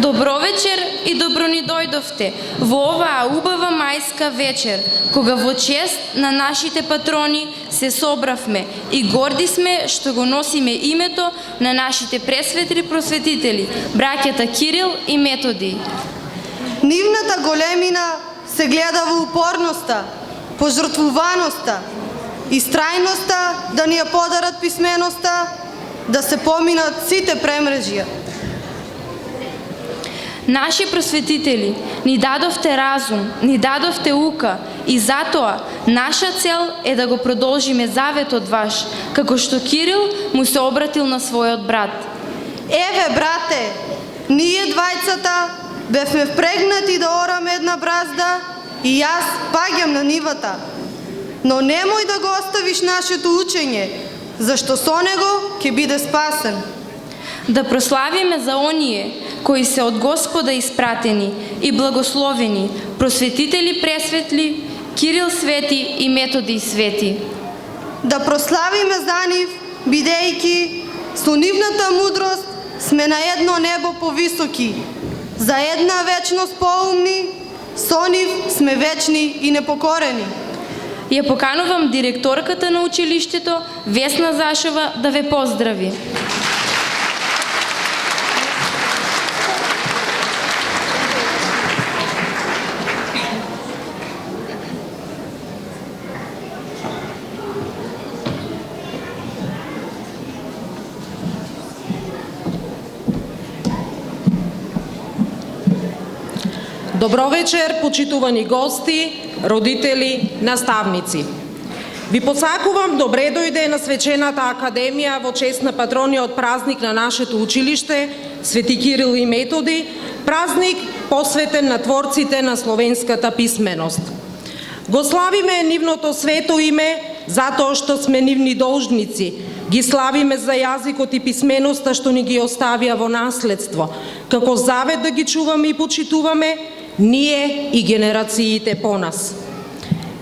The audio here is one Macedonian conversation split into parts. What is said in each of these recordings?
Добро вечер и добро ни дојдовте во оваа убава мајска вечер, кога во чест на нашите патрони се собравме и горди сме што го носиме името на нашите пресветли просветители, браќата Кирил и Методи. Нивната големина се гледа во упорноста, пожртвуваноста, истрајноста да ни ја подарат писменоста, да се поминат сите премрежија. Наши просветители, ни дадовте разум, ни дадовте ука и затоа наша цел е да го продолжиме заветот ваш, како што Кирил му се обратил на својот брат. Еве, брате, ние двајцата бевме впрегнати да ораме една бразда и јас паѓам на нивата. Но немој да го оставиш нашето учење, зашто со него ќе биде спасен. Да прославиме за оние кои се од Господа испратени и благословени, просветители пресветли, Кирил свети и Методи свети. Да прославиме за нив, бидејќи со нивната мудрост сме на едно небо повисоки, за една вечност поумни, со нив сме вечни и непокорени. Ја поканувам директорката на училиштето, Весна Зашева, да ве поздрави. Добро вечер, почитувани гости, родители, наставници. Ви посакувам добре дојде на свечената академија во чест на патрониот празник на нашето училиште, Свети Кирил и Методи, празник посветен на творците на словенската писменост. Го славиме нивното свето име затоа што сме нивни должници. Ги славиме за јазикот и писменоста што ни ги оставија во наследство, како завет да ги чуваме и почитуваме ние и генерациите по нас.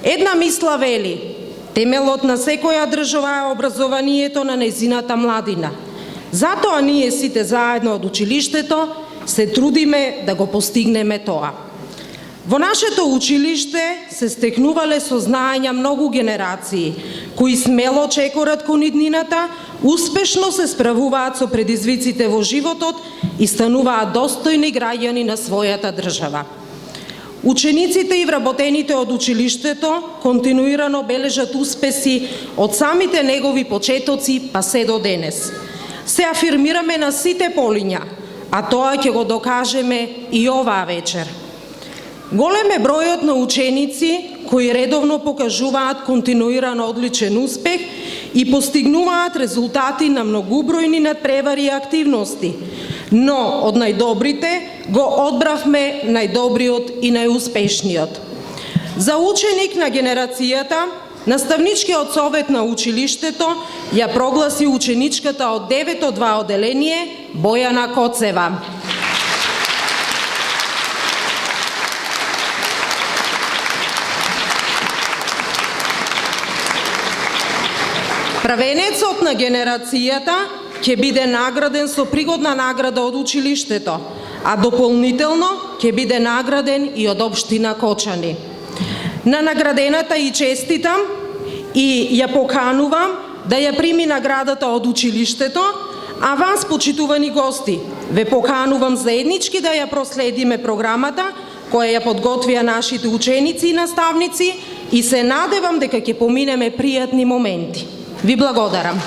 Една мисла вели: темелот на секоја држава е образованието на нејзината младина. Затоа ние сите заедно од училиштето се трудиме да го постигнеме тоа. Во нашето училиште се стекнувале сознања многу генерации, кои смело чекорат кон иднината, успешно се справуваат со предизвиците во животот и стануваат достојни граѓани на својата држава. Учениците и вработените од училиштето континуирано бележат успеси од самите негови почетоци па се до денес. Се афирмираме на сите полиња, а тоа ќе го докажеме и оваа вечер. Голем е бројот на ученици кои редовно покажуваат континуирано одличен успех и постигнуваат резултати на многубројни надпревари и активности. Но од најдобрите го одбравме најдобриот и најуспешниот. За ученик на генерацијата, наставничкиот совет на училиштето ја прогласи ученичката од 9-2 одделение Бојана Коцева. Правенецот на генерацијата ќе биде награден со пригодна награда од училиштето, а дополнително ќе биде награден и од општина Кочани. На наградената и честитам и ја поканувам да ја прими наградата од училиштето, а вас, почитувани гости, ве поканувам заеднички да ја проследиме програмата која ја подготвија нашите ученици и наставници и се надевам дека ќе поминеме пријатни моменти. Ви благодарам.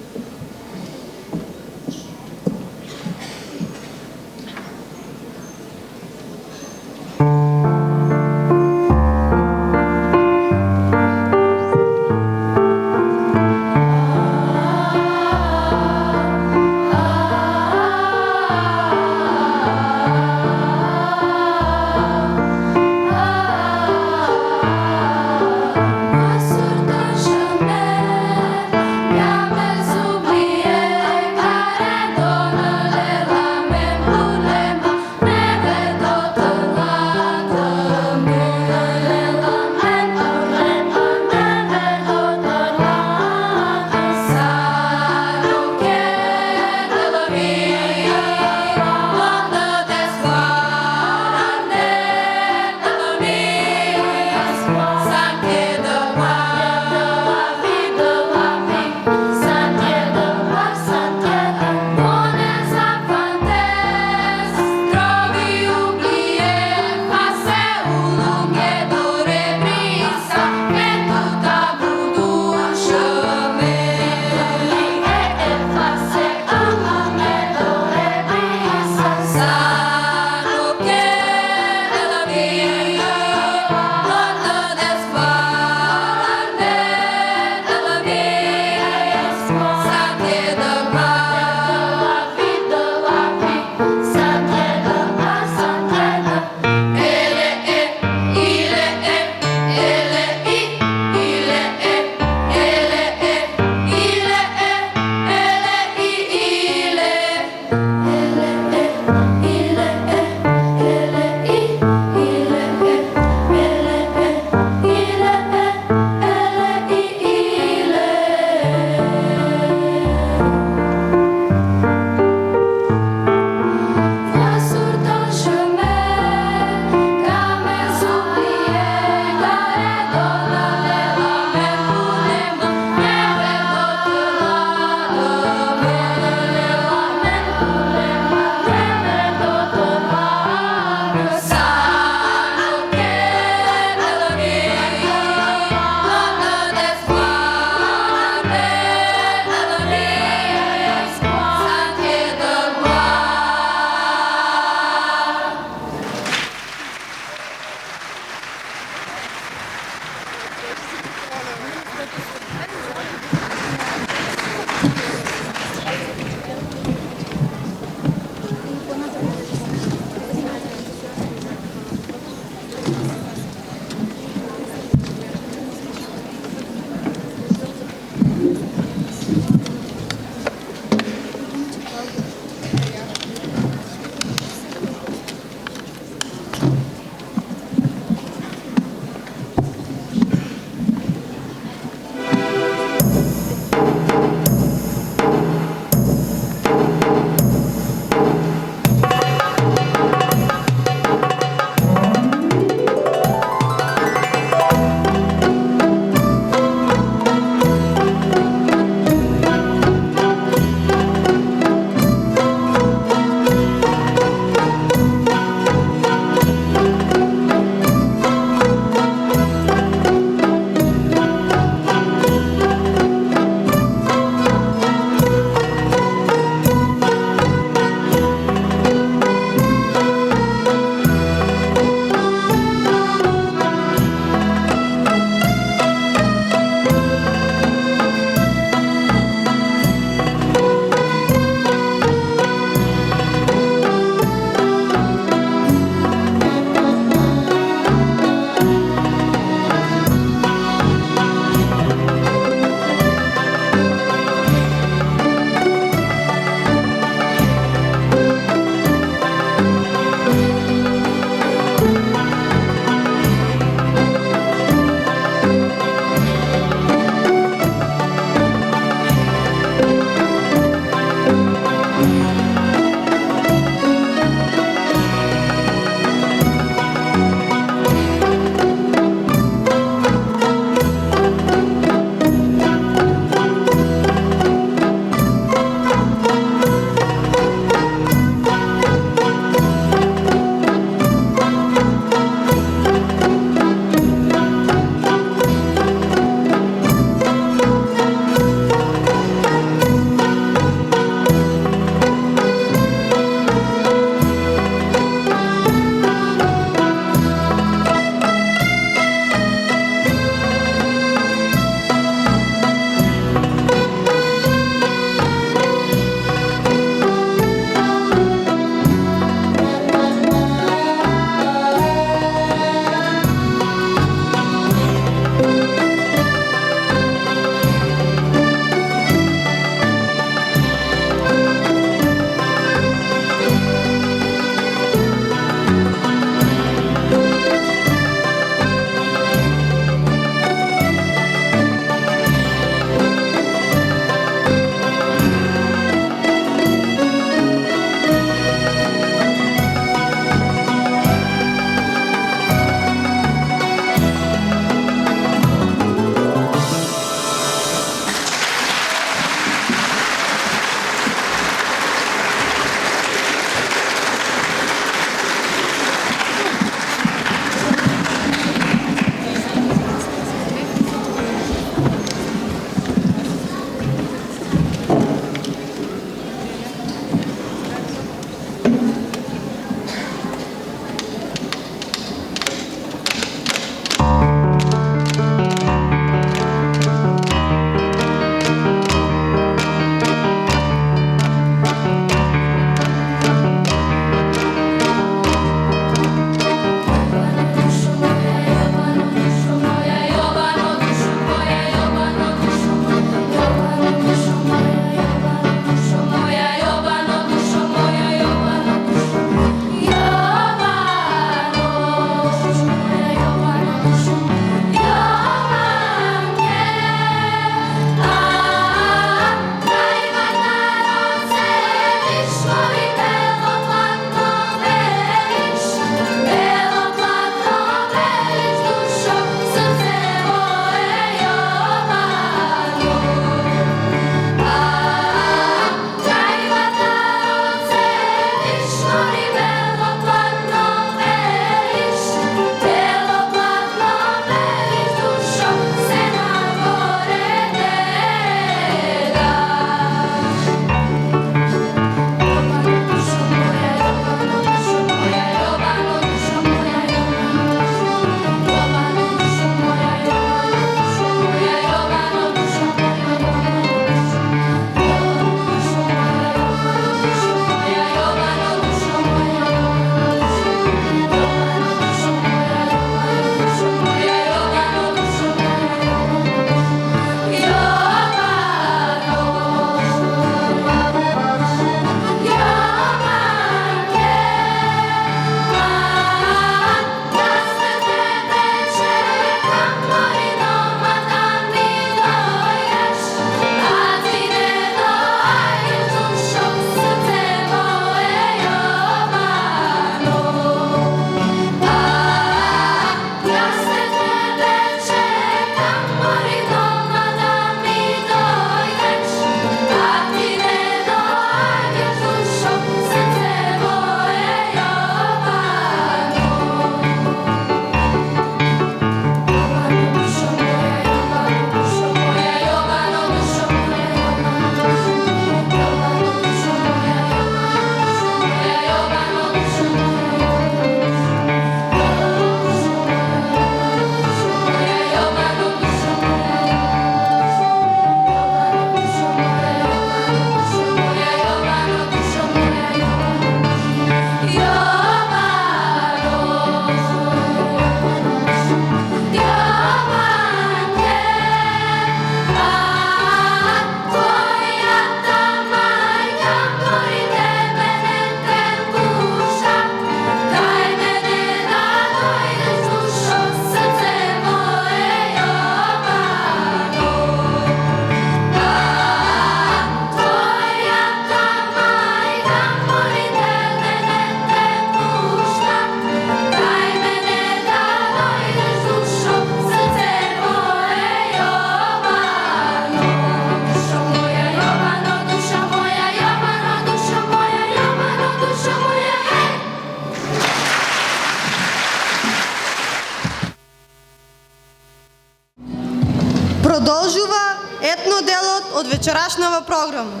Продолжува етноделот од вечерашнава програма.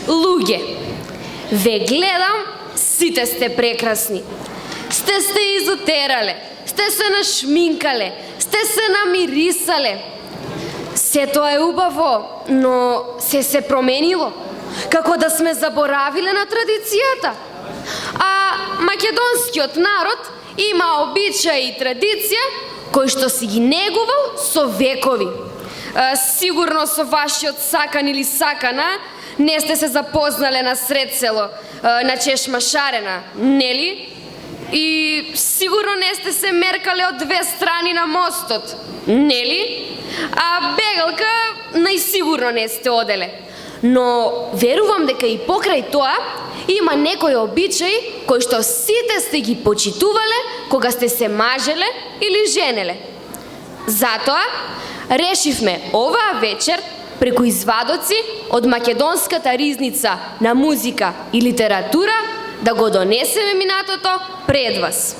Луѓе, ве гледам, сите сте прекрасни. Сте се изотерале, сте се нашминкале, сте се намирисале. Се тоа е убаво, но се променило. Како да сме заборавиле на традицијата. А македонскиот народ има обичаи и традиција кои што си ги негувал со векови. Сигурно со вашиот сакан или сакана не сте се запознале на сред село, на чешма шарена, нели? И сигурно не сте се меркале од две страни на мостот, нели? А бегалка најсигурно не сте оделе. Но верувам дека и покрај тоа има некои обичаи кои што сите сте ги почитувале кога сте се мажеле или женеле. Затоа решивме оваа вечер преку извадоци од македонската ризница на музика и литература да го донесеме минатото пред вас.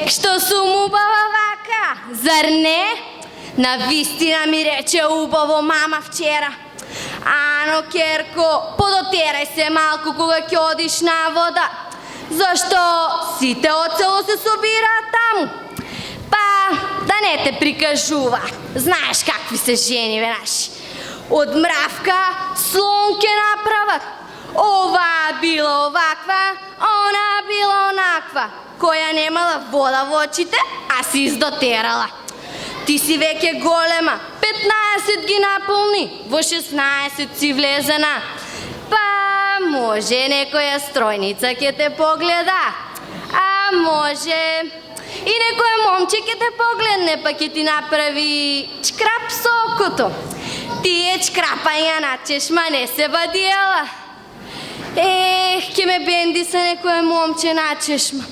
Што сум убава вака, зар не? Навистина ми рече убаво мама вчера. Ано, Керко, подотерај се малку кога ќе одиш на вода. Зашто сите од село се собираат таму. Па, да не те прикажува. Знаеш какви се жени, бе, наши. Од мравка слон ке направат. Ова била оваква, она била онаква. Која немала вода во очите, а си издотерала. Ти си веќе голема, 15 ги наполни, во 16 си влезена. Па, може некоја стројница ќе те погледа, а може и некоја момче ќе те погледне, па ќе ти направи чкрап со окото. Тие чкрапања на чешма не се бадиела. Ќе ме бенди се некоја момче на чешма.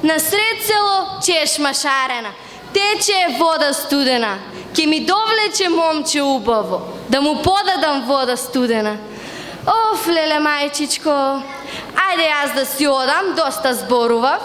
Насред село чешма шарена, тече вода студена. Ќе ми довлече момче убаво, да му подадам вода студена. Оф, леле мајчичко, ајде јас да си одам, доста зборував.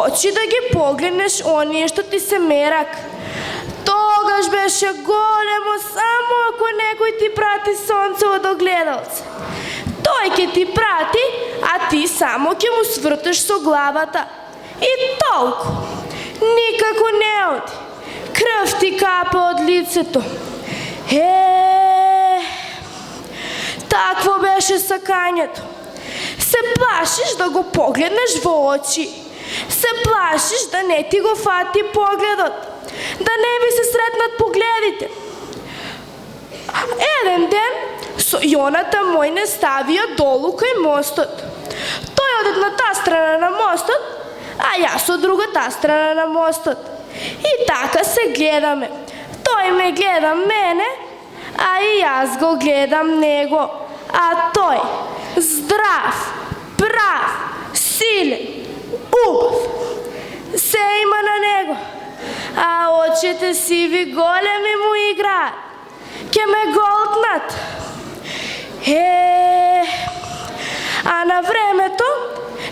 очи да ги погледнеш оние што ти се мерак. Тогаш беше големо само ако некој ти прати сонце од огледалце. Тој ќе ти прати, а ти само ќе му свртеш со главата. И толку. Никако не оди. Крв ти капа од лицето. Такво беше сакањето. Се плашиш да го погледнеш во очи. Се плашиш да не ти го фати погледот. Да не ви се сретнат погледите. Еден ден со Јоната мој не ставија долу кај мостот. Тој од едната страна на мостот, а јас од другата страна на мостот. И така се гледаме. Тој ме гледа мене, а и јас го гледам него. А тој, здрав, прав, силен, убав, се има на него. А очите сиви големи му играат. Ке ме голтнат. А на времето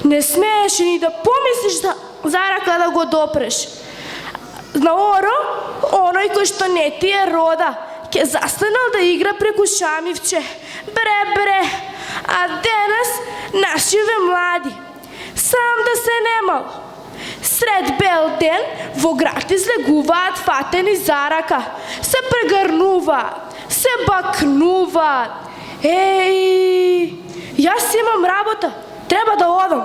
не смееше ни да помислиш за рака да го допреш. Наоро, оној кој што не ти е рода, ке застанал да игра преку шамивче. Бре, а денес нашиве млади. Сам да се немал. Сред бел ден во град излегуваат фатени за рака. Се прегрнуваат, се бакнуваат. Јас имам работа, треба да одам.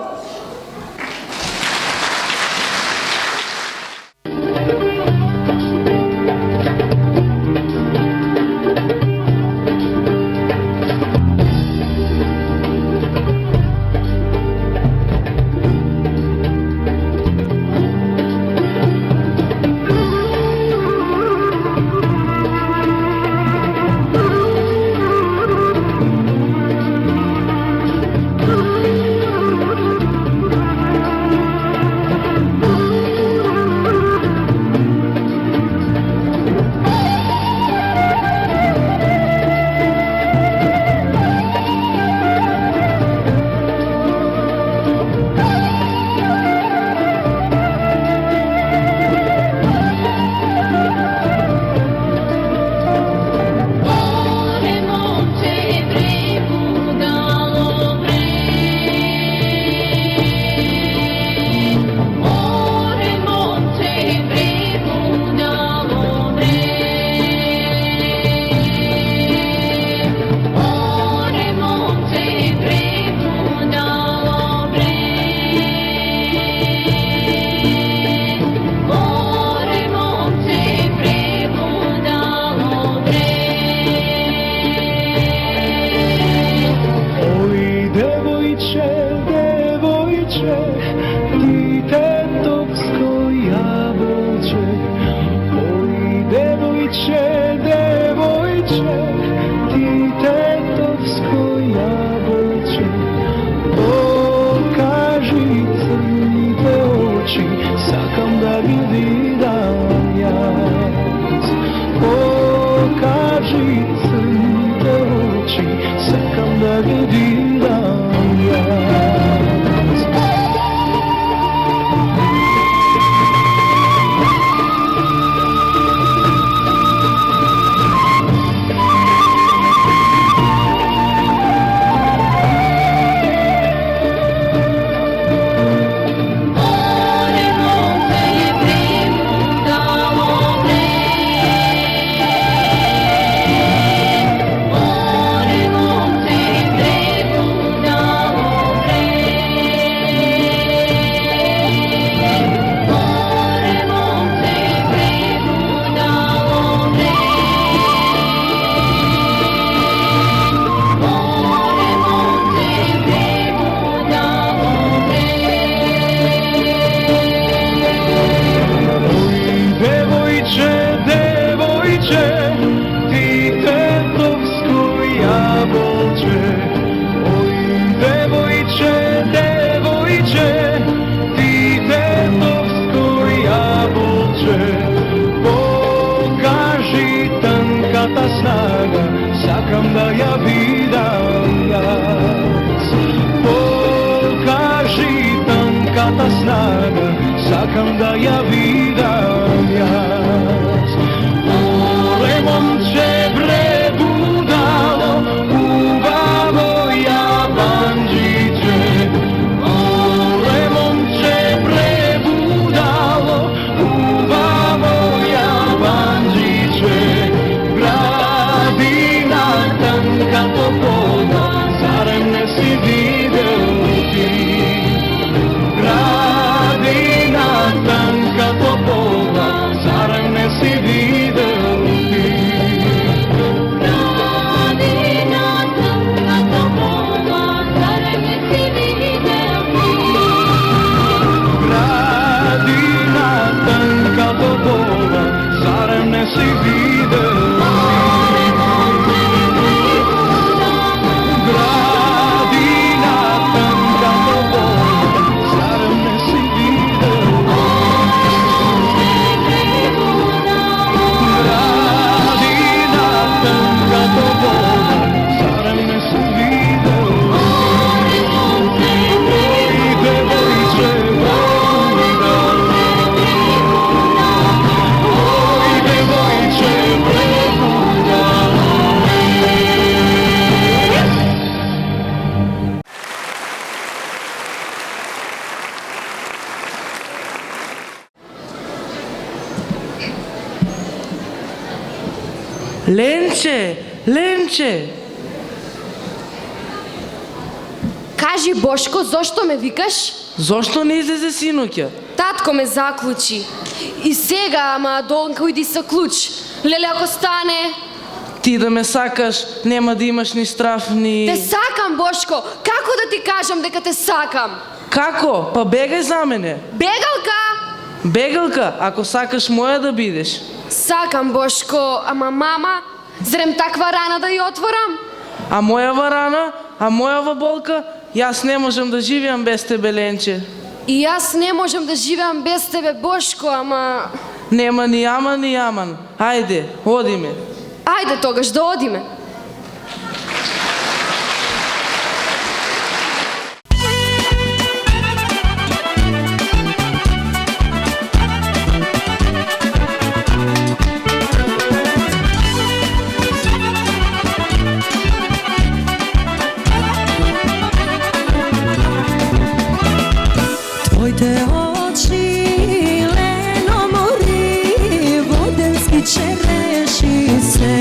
Snaga, сакам да ја видам јас. Оле момче пребудало, убаво јабанџиче. Оле момче пребудало, убаво јабанџиче. Градина танка топола, зарем не си видел ти? Градина танка топола, зарем не си видел ти? Градина танка топола, зарем не си видел ти? Градина танка топола, зарем не си видел ти? Ленче, Ленче! Кажи, Бошко, зошто ме викаш? Зошто не излезе синоќа? Татко ме заклучи. И сега, ама донка иди со клуч. Леле, ако стане... Ти да ме сакаш, нема да имаш ни страф, ни... Те сакам, Бошко! Како да ти кажам дека те сакам? Како? Па бегај за мене. Бегалка! Бегалка, ако сакаш моја да бидеш. Сакам, Бошко, ама мама, зрем таква рана да ја отворам? А мојава рана, а мојава болка, јас не можам да живеам без тебе, Ленче. И јас не можам да живеам без тебе, Бошко, ама... Нема ни ама, ни аман. Ајде, одиме. Ајде тогаш да одиме. Твоите очи, лено мори, воденски череши се.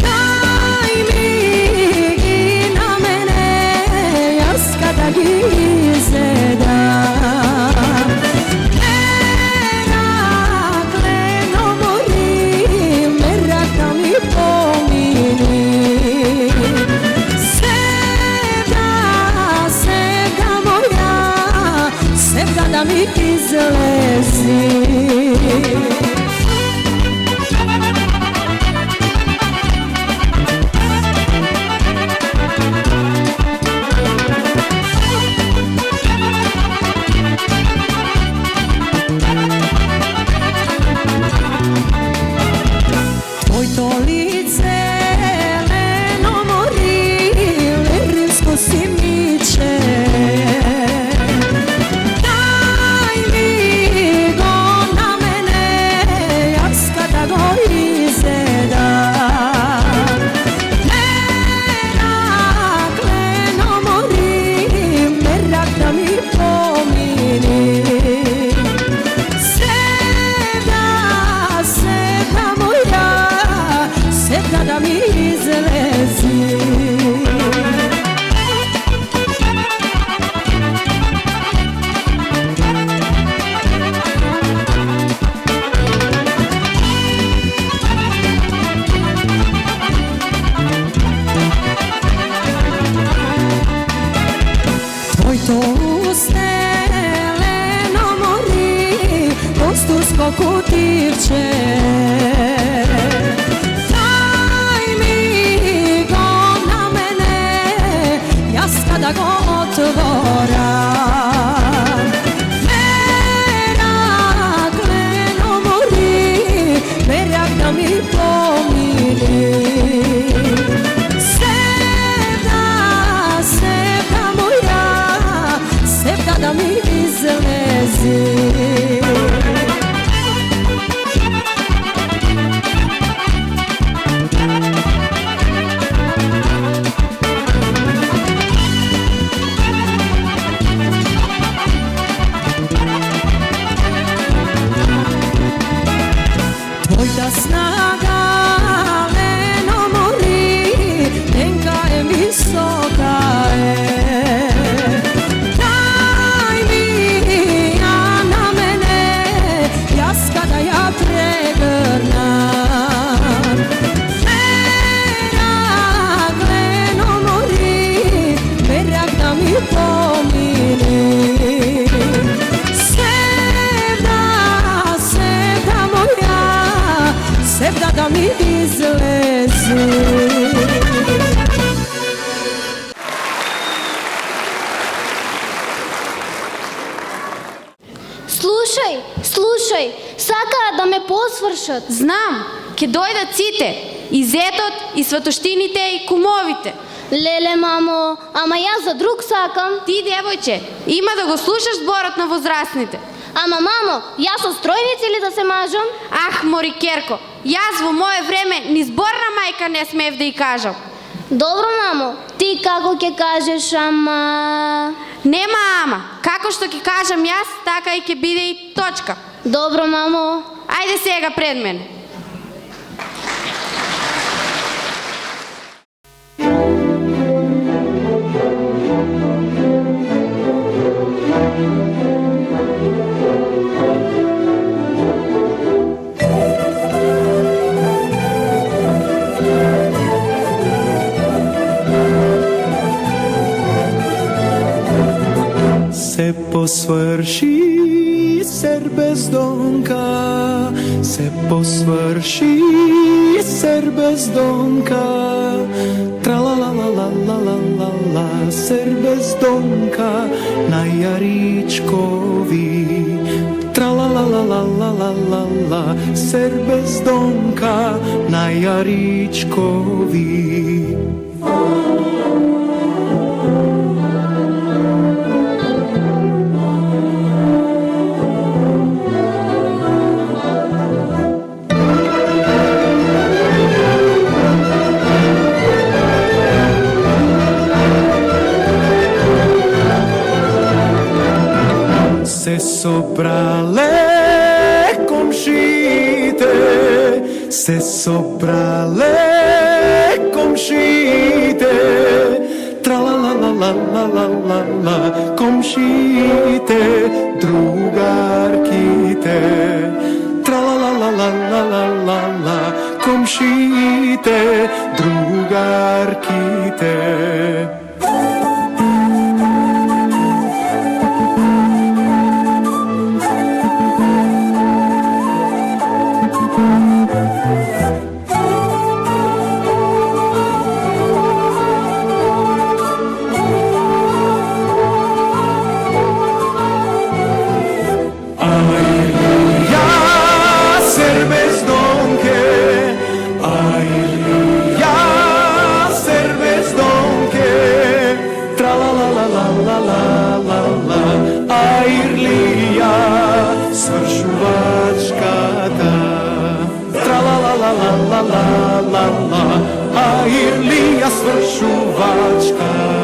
Дај ми ги на мене, јас када ги изедам. Мерак, лено мори, мерак да ми помини. Сега да ми излези. Твоето лице, лено мори, лиринско си миче. Da mi izlezi. Твоето усте, лено мори, костурско кутивче. Дај ми izlezu. Слушај, сакаат да ме посвршат. Знам, ќе дојдат сите, и зетот, и сватоштините, и кумовите. Леле, мамо, ама јас за друг сакам. Ти, девојче, има да го слушаш зборот на возрастните. Ама, мамо, јас со стројници ли да се мажам? Ах, Морикерко, јас во мое време ни зборна мајка не смеев да ја кажам. Добро, мамо, ти како ќе кажеш, ама... Нема ама, како што ќе кажам јас, така и ќе биде и точка. Добро, мамо. Ајде сега пред мене. Se posvrši ser bezdonka, se posvrši ser bezdonka, tra la la la la la la la la, ser bezdonka na Jaričkovi, tra la la la la la la la la, ser bezdonka na Jaričkovi. Se sobrale komšite, se sobrale komšite, tra la la la la la la la la, komšite, drugarkite, tra la la la la la la la la, komšite, drugarkite. Свршувачката, тра-ла-ла-ла-ла-ла-ла-ла, а Ирлија свршувачката.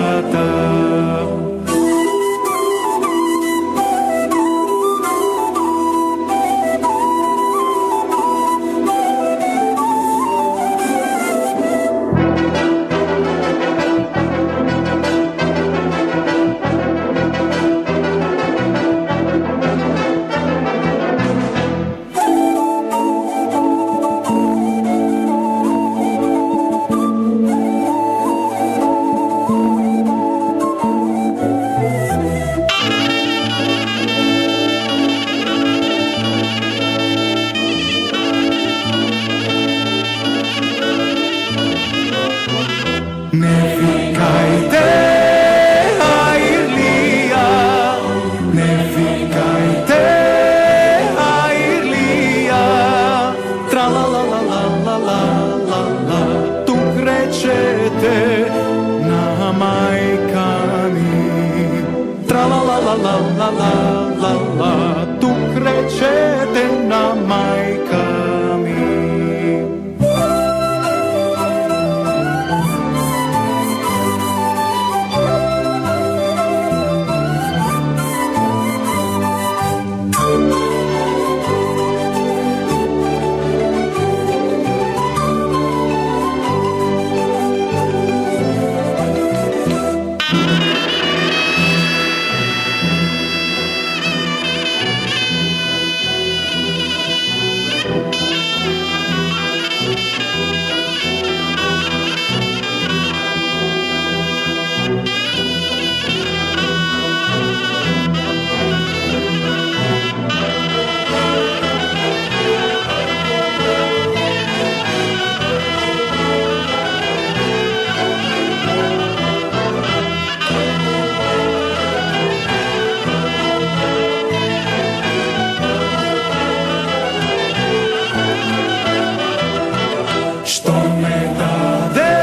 što me dade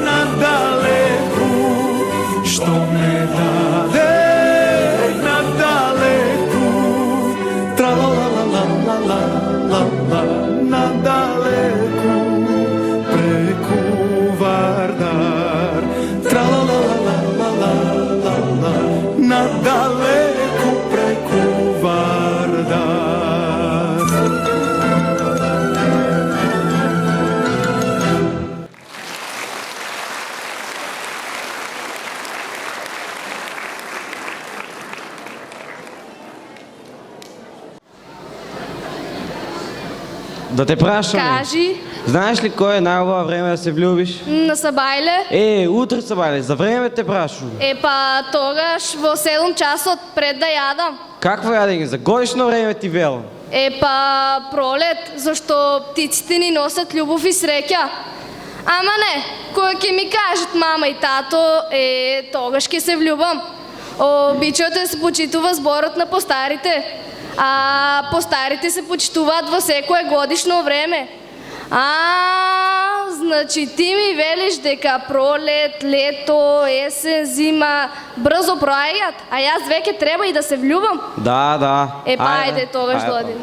nadaleku, što me dade nadaleku, tra la la la la la la la, nadaleku, preku Vardar, tra la la la la la la la, nadaleku preku Vardar. Да те прашам. Кажи, Знаеш ли кој е најубаво време да се влюбиш? на Сабајле? Утре Сабајле, за време те прашувам. Па тогаш во 7 часот пред да јадам. Какво јадење? За годишно време ти велам. Па пролет, зашто птиците ни носат љубов и среќа. Ама не, кој ќе ми кажат мама и тато, тогаш ќе се влюбам. Обичаот е да се почитува зборот на постарите, а постарите се почитуваат во секое годишно време. Значи ти ми велиш дека пролет, лето, есен, зима брзо проаѓаат, а јас веќе треба и да се влюбам? Да. Ајде, тогаш дојди.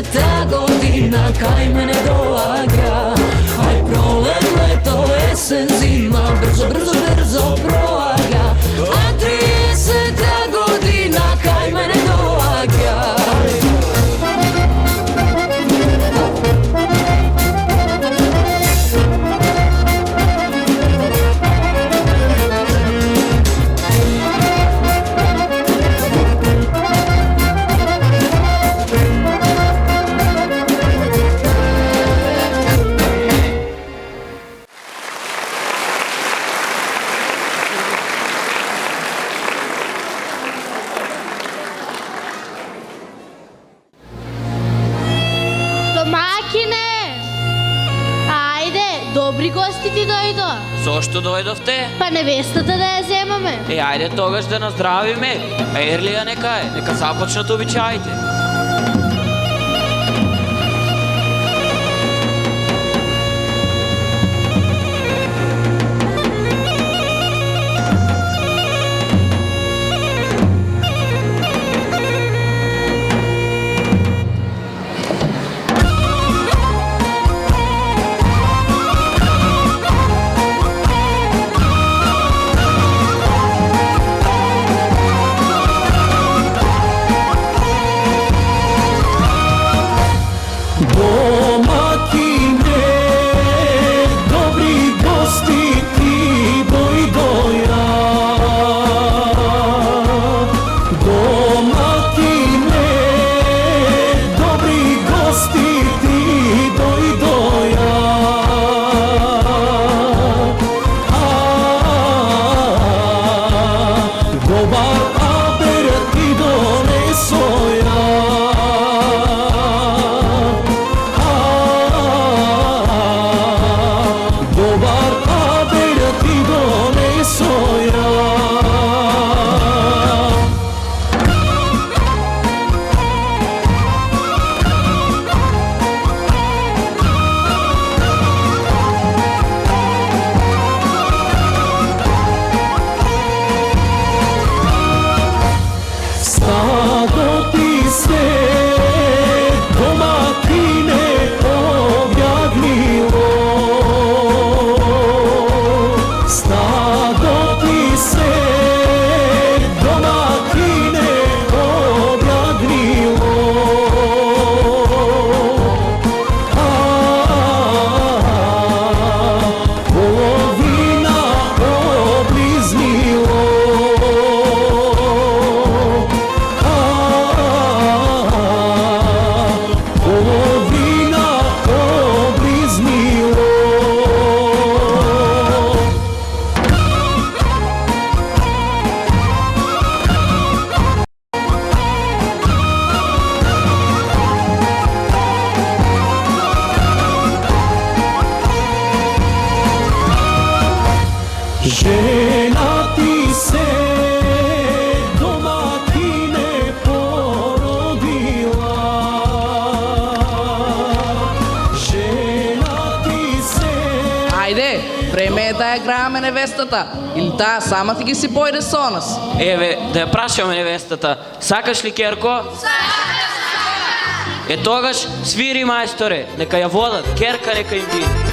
30 година кај мене доаѓа. Ај пролет, лето, есен, зима, брзо, брзо, брзо проаѓа. А 30 година кај мене доаѓа. Добри гости ти дојдоа. Зошто дојдовте? Па невестата да ја земаме. Ајде тогаш да наздравиме. Ерлија нека е, нека започнат обичаите. Време е да ја граеме невестата, или таа сама ти ги си појде со нас. Еве, да ја прашаме невестата. Сакаш ли, Керко? Сакаш! Тогаш свири, мајсторе, нека ја водат, Керка нека им биде.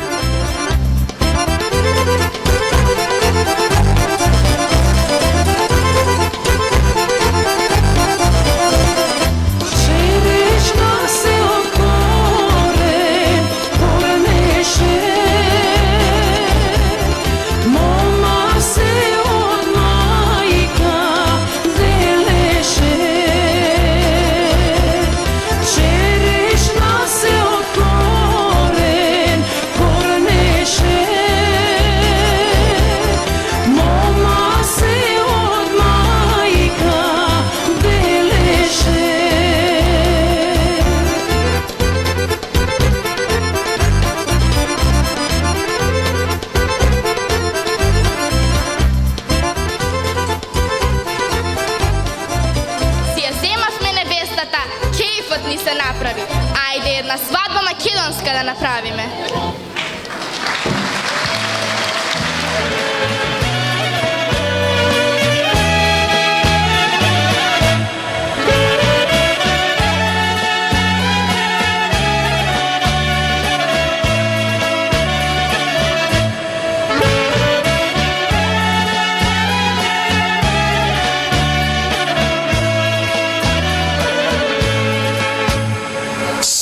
ни се направи. Ајде една свадба македонска да направиме.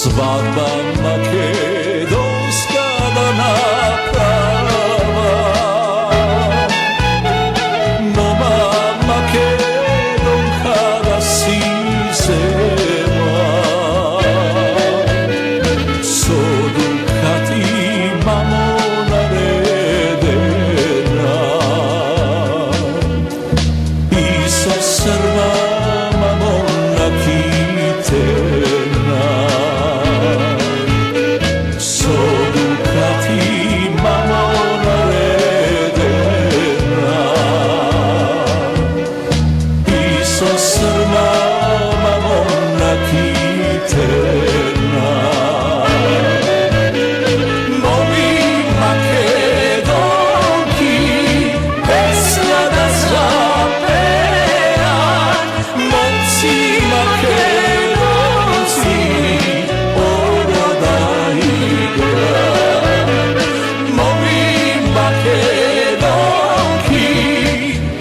Свадба македонска да направа, нова Македонка да си зема, со дукати мамо наредена и со срма мамо накитена, со дукати мамо наредена и со срма мамо накитена. Нови Македонки песна да запеат, момци македонци ода да играат. Нови Македонки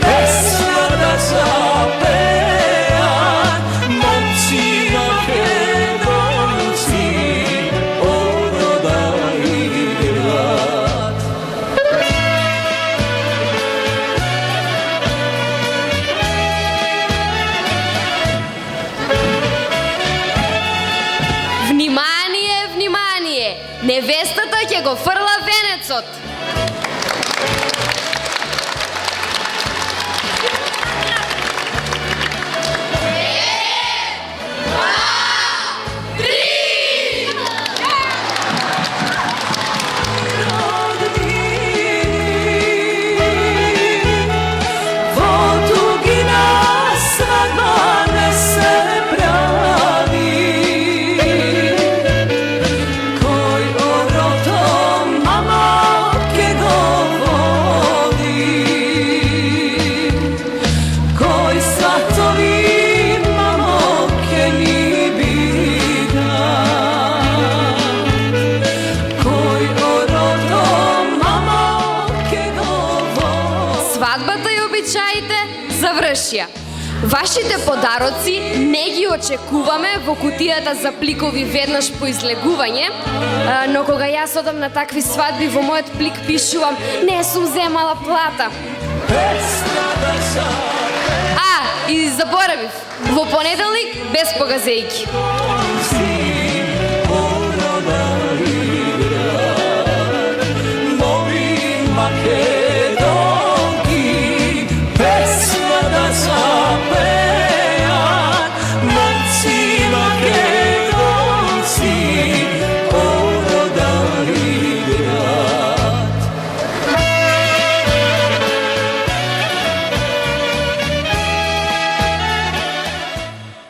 песна да запеат, момци македонци ода да играат. Внимание, внимание! Невестата ќе го фрла венецот. Во тугина свадба не се прави, кој орото мамо ке го води, кој сватови мамо ке ни бида, кој орото мамо ке го води. Свадбата и обичаите завршија. Вашите подароци не ги очекуваме во кутијата за пликови веднаш по излегување, но кога јас одам на такви свадби, во мојот плик пишувам не сум земала плата. И заборавив, во понеделник без погазејки. Нови Македонки